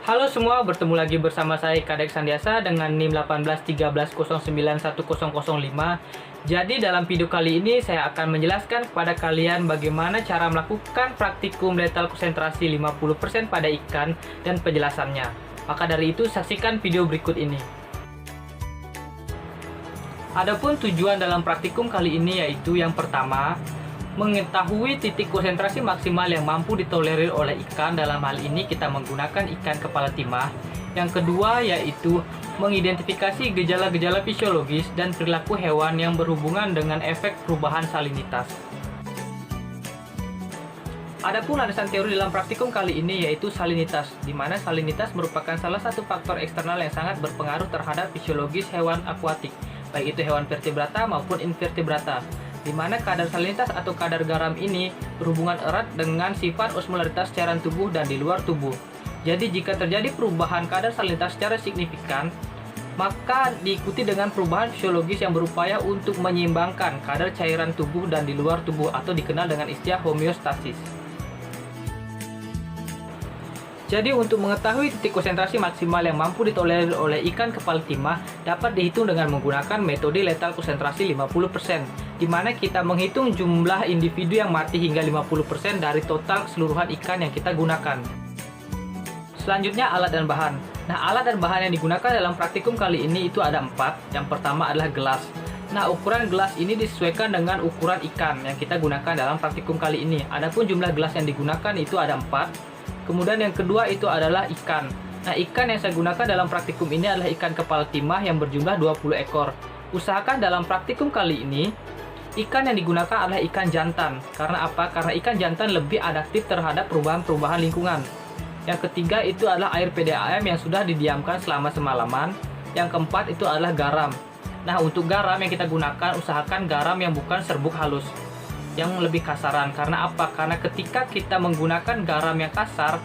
Halo semua, bertemu lagi bersama saya Kadek Sandiasa dengan NIM 181309111005. Jadi dalam video kali ini saya akan menjelaskan kepada kalian bagaimana cara melakukan praktikum letal konsentrasi 50% pada ikan dan penjelasannya. Maka dari itu saksikan video berikut ini. Adapun tujuan dalam praktikum kali ini yaitu yang pertama, mengetahui titik konsentrasi maksimal yang mampu ditolerir oleh ikan. Dalam hal ini kita menggunakan ikan kepala timah. Yang kedua yaitu mengidentifikasi gejala-gejala fisiologis dan perilaku hewan yang berhubungan dengan efek perubahan salinitas. Adapun landasan teori dalam praktikum kali ini yaitu salinitas, di mana salinitas merupakan salah satu faktor eksternal yang sangat berpengaruh terhadap fisiologis hewan akuatik, baik itu hewan vertebrata maupun invertebrata, di mana kadar salinitas atau kadar garam ini berhubungan erat dengan sifat osmolaritas cairan tubuh dan di luar tubuh. Jadi jika terjadi perubahan kadar salinitas secara signifikan, maka diikuti dengan perubahan fisiologis yang berupaya untuk menyeimbangkan kadar cairan tubuh dan di luar tubuh atau dikenal dengan istilah homeostasis. Jadi untuk mengetahui titik konsentrasi maksimal yang mampu ditolerir oleh ikan kepala timah dapat dihitung dengan menggunakan metode letal konsentrasi 50%, di mana kita menghitung jumlah individu yang mati hingga 50% dari total keseluruhan ikan yang kita gunakan. Selanjutnya alat dan bahan. Nah, alat dan bahan yang digunakan dalam praktikum kali ini itu ada 4. Yang pertama adalah gelas. Nah, ukuran gelas ini disesuaikan dengan ukuran ikan yang kita gunakan dalam praktikum kali ini. Adapun jumlah gelas yang digunakan itu ada 4. Kemudian yang kedua itu adalah ikan. Nah, ikan yang saya gunakan dalam praktikum ini adalah ikan kepala timah yang berjumlah 20 ekor. Usahakan dalam praktikum kali ini, ikan yang digunakan adalah ikan jantan. Karena apa? Karena ikan jantan lebih adaptif terhadap perubahan-perubahan lingkungan. Yang ketiga itu adalah air PDAM yang sudah didiamkan selama semalaman. Yang keempat itu adalah garam. Nah, untuk garam yang kita gunakan, usahakan garam yang bukan serbuk halus, yang lebih kasaran. Karena apa? Karena ketika kita menggunakan garam yang kasar,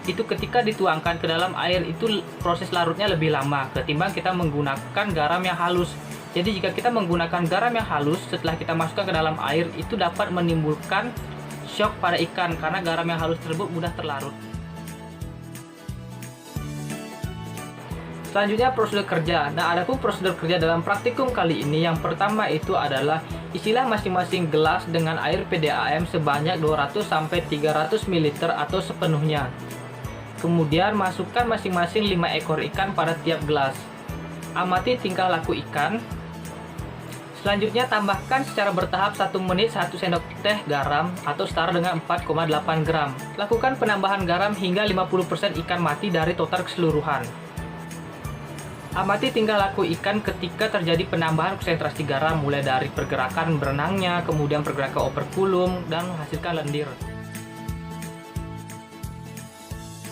itu ketika dituangkan ke dalam air itu proses larutnya lebih lama ketimbang kita menggunakan garam yang halus. Jadi jika kita menggunakan garam yang halus setelah kita masukkan ke dalam air, itu dapat menimbulkan shock pada ikan karena garam yang halus tersebut mudah terlarut. Selanjutnya prosedur kerja. Nah, adapun prosedur kerja dalam praktikum kali ini yang pertama itu adalah isilah masing-masing gelas dengan air PDAM sebanyak 200-300 ml atau sepenuhnya. Kemudian masukkan masing-masing 5 ekor ikan pada tiap gelas. Amati tingkah laku ikan. Selanjutnya tambahkan secara bertahap 1 menit 1 sendok teh garam atau setara dengan 4,8 gram. Lakukan penambahan garam hingga 50% ikan mati dari total keseluruhan. Amati tingkah laku ikan ketika terjadi penambahan konsentrasi garam mulai dari pergerakan berenangnya, kemudian pergerakan operkulum, dan menghasilkan lendir.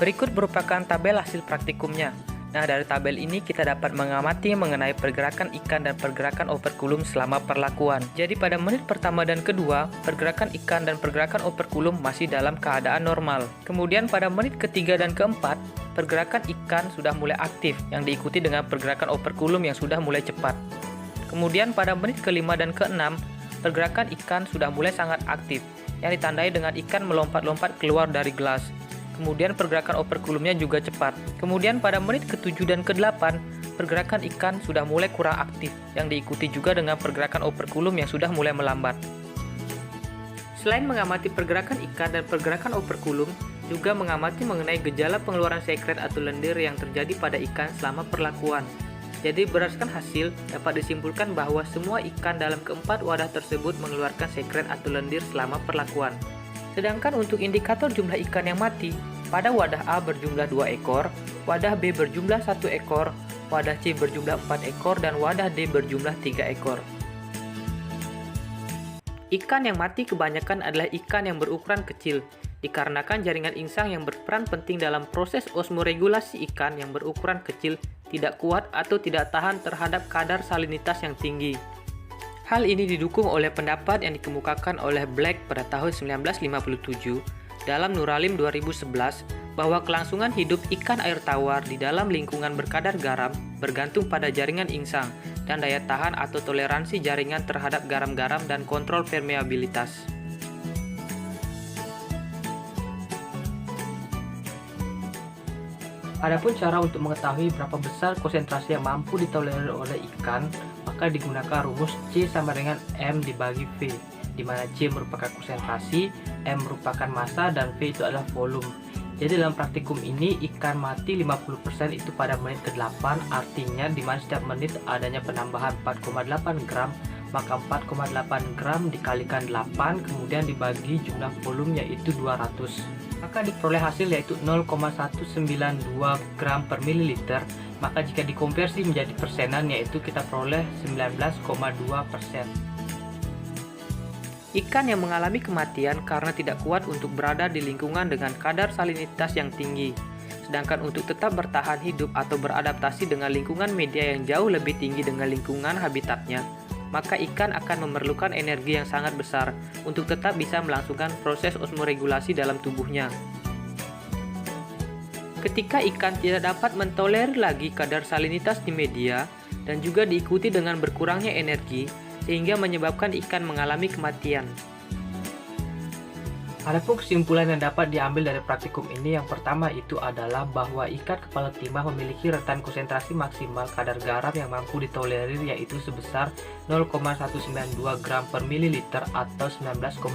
Berikut merupakan tabel hasil praktikumnya. Nah, dari tabel ini kita dapat mengamati mengenai pergerakan ikan dan pergerakan operkulum selama perlakuan. Jadi pada menit pertama dan kedua, pergerakan ikan dan pergerakan operkulum masih dalam keadaan normal. Kemudian pada menit ketiga dan keempat, pergerakan ikan sudah mulai aktif yang diikuti dengan pergerakan operkulum yang sudah mulai cepat. Kemudian pada menit kelima dan keenam, pergerakan ikan sudah mulai sangat aktif yang ditandai dengan ikan melompat-lompat keluar dari gelas. Kemudian pergerakan operkulumnya juga cepat. Kemudian pada menit ke-7 dan ke-8, pergerakan ikan sudah mulai kurang aktif yang diikuti juga dengan pergerakan operkulum yang sudah mulai melambat. Selain mengamati pergerakan ikan dan pergerakan operkulum, juga mengamati mengenai gejala pengeluaran sekret atau lendir yang terjadi pada ikan selama perlakuan. Jadi berdasarkan hasil, dapat disimpulkan bahwa semua ikan dalam keempat wadah tersebut mengeluarkan sekret atau lendir selama perlakuan. Sedangkan untuk indikator jumlah ikan yang mati, pada wadah A berjumlah 2 ekor, wadah B berjumlah 1 ekor, wadah C berjumlah 4 ekor, dan wadah D berjumlah 3 ekor. Ikan yang mati kebanyakan adalah ikan yang berukuran kecil, dikarenakan jaringan insang yang berperan penting dalam proses osmoregulasi ikan yang berukuran kecil tidak kuat atau tidak tahan terhadap kadar salinitas yang tinggi. Hal ini didukung oleh pendapat yang dikemukakan oleh Black pada tahun 1957 dalam Nuralim 2011 bahwa kelangsungan hidup ikan air tawar di dalam lingkungan berkadar garam bergantung pada jaringan insang dan daya tahan atau toleransi jaringan terhadap garam-garam dan kontrol permeabilitas. Adapun cara untuk mengetahui berapa besar konsentrasi yang mampu ditolerir oleh ikan, maka digunakan rumus C sama dengan M dibagi V, di mana C merupakan konsentrasi, M merupakan massa, dan V itu adalah volume. Jadi dalam praktikum ini ikan mati 50% itu pada menit ke-8, artinya di mana setiap menit adanya penambahan 4,8 gram, maka 4,8 gram dikalikan 8 kemudian dibagi jumlah volume yaitu 200. Maka diperoleh hasil yaitu 0,192 gram per mililiter. Maka jika dikonversi menjadi persenan yaitu kita peroleh 19,2%. Ikan yang mengalami kematian karena tidak kuat untuk berada di lingkungan dengan kadar salinitas yang tinggi. Sedangkan untuk tetap bertahan hidup atau beradaptasi dengan lingkungan media yang jauh lebih tinggi dengan lingkungan habitatnya, maka ikan akan memerlukan energi yang sangat besar untuk tetap bisa melangsungkan proses osmoregulasi dalam tubuhnya. Ketika ikan tidak dapat mentolerir lagi kadar salinitas di media dan juga diikuti dengan berkurangnya energi, sehingga menyebabkan ikan mengalami kematian. Adapun kesimpulan yang dapat diambil dari praktikum ini, yang pertama itu adalah bahwa ikan kepala timah memiliki rentan konsentrasi maksimal kadar garam yang mampu ditolerir yaitu sebesar 0,192 gram per mililiter atau 19,2%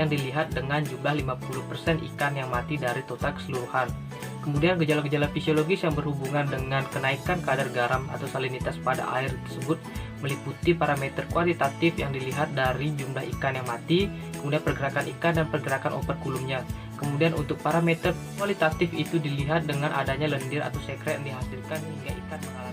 yang dilihat dengan jumlah 50% ikan yang mati dari total keseluruhan. Kemudian gejala-gejala fisiologis yang berhubungan dengan kenaikan kadar garam atau salinitas pada air tersebut meliputi parameter kuantitatif yang dilihat dari jumlah ikan yang mati, kemudian pergerakan ikan dan pergerakan operkulumnya. Kemudian untuk parameter kualitatif itu dilihat dengan adanya lendir atau sekret yang dihasilkan hingga ikan mengalami